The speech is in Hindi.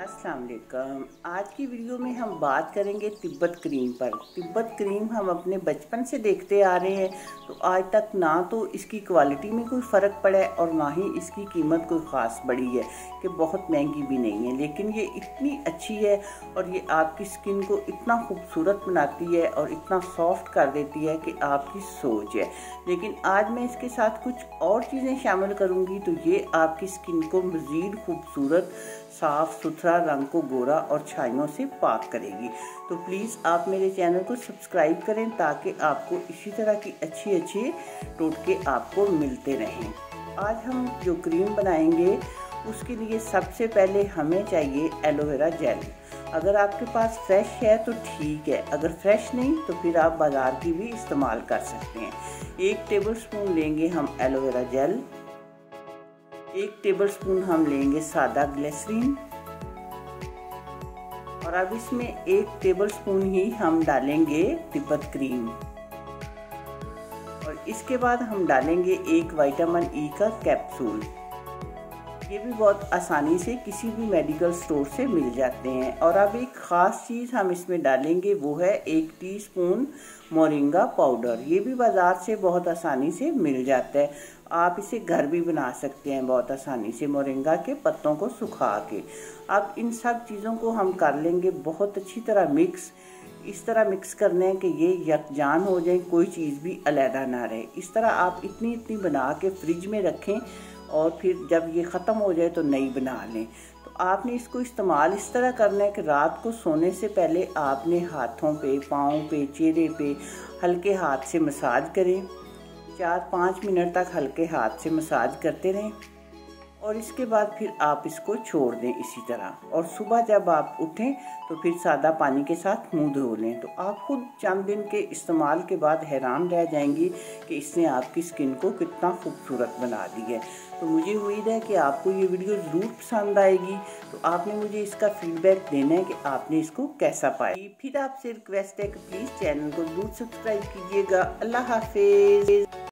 अस्सलाम वालेकुम। आज की वीडियो में हम बात करेंगे तिब्बत क्रीम पर। तिब्बत क्रीम हम अपने बचपन से देखते आ रहे हैं, तो आज तक ना तो इसकी क्वालिटी में कोई फ़र्क पड़ा है और ना ही इसकी कीमत कोई ख़ास बढ़ी है कि बहुत महंगी भी नहीं है। लेकिन ये इतनी अच्छी है और ये आपकी स्किन को इतना खूबसूरत बनाती है और इतना सॉफ्ट कर देती है कि आपकी सोच है। लेकिन आज मैं इसके साथ कुछ और चीज़ें शामिल करूँगी, तो ये आपकी स्किन को मज़ीद खूबसूरत, साफ़ सुथरा, रंग को गोरा और छाइयों से पाक करेगी। तो प्लीज़ आप मेरे चैनल को सब्सक्राइब करें ताकि आपको इसी तरह की अच्छी अच्छी टोटके आपको मिलते रहें। आज हम जो क्रीम बनाएंगे उसके लिए सबसे पहले हमें चाहिए एलोवेरा जेल। अगर आपके पास फ्रेश है तो ठीक है, अगर फ्रेश नहीं तो फिर आप बाज़ार की भी इस्तेमाल कर सकते हैं। 1 टेबलस्पून लेंगे हम एलोवेरा जेल। 1 टेबलस्पून हम लेंगे सादा ग्लिसरीन और अब इसमें 1 टेबलस्पून ही हम डालेंगे तिब्बत क्रीम और इसके बाद हम डालेंगे 1 विटामिन ई का कैप्सूल। ये भी बहुत आसानी से किसी भी मेडिकल स्टोर से मिल जाते हैं। और अब एक ख़ास चीज़ हम इसमें डालेंगे, वो है 1 टीस्पून मोरिंगा पाउडर। ये भी बाज़ार से बहुत आसानी से मिल जाता है, आप इसे घर भी बना सकते हैं बहुत आसानी से मोरिंगा के पत्तों को सुखा के। अब इन सब चीज़ों को हम कर लेंगे बहुत अच्छी तरह मिक्स। इस तरह मिक्स करना है कि ये यकजान हो जाए, कोई चीज़ भी अलहदा ना रहे। इस तरह आप इतनी इतनी बना के फ्रिज में रखें और फिर जब ये ख़त्म हो जाए तो नई बना लें। तो आपने इसको इस्तेमाल इस तरह करना है कि रात को सोने से पहले आपने हाथों पे, पाँव पे, चेहरे पे हल्के हाथ से मसाज करें। 4-5 मिनट तक हल्के हाथ से मसाज करते रहें और इसके बाद फिर आप इसको छोड़ दें इसी तरह। और सुबह जब आप उठें तो फिर सादा पानी के साथ मुंह धो लें। तो आप खुद चंद दिन के इस्तेमाल के बाद हैरान रह जाएंगी कि इसने आपकी स्किन को कितना खूबसूरत बना दी है। तो मुझे उम्मीद है कि आपको ये वीडियो ज़रूर पसंद आएगी। तो आपने मुझे इसका फीडबैक देना है कि आपने इसको कैसा पाया। फिर आपसे रिक्वेस्ट है कि प्लीज़ चैनल को ज़रूर सब्सक्राइब कीजिएगा। अल्लाह हाफिज़।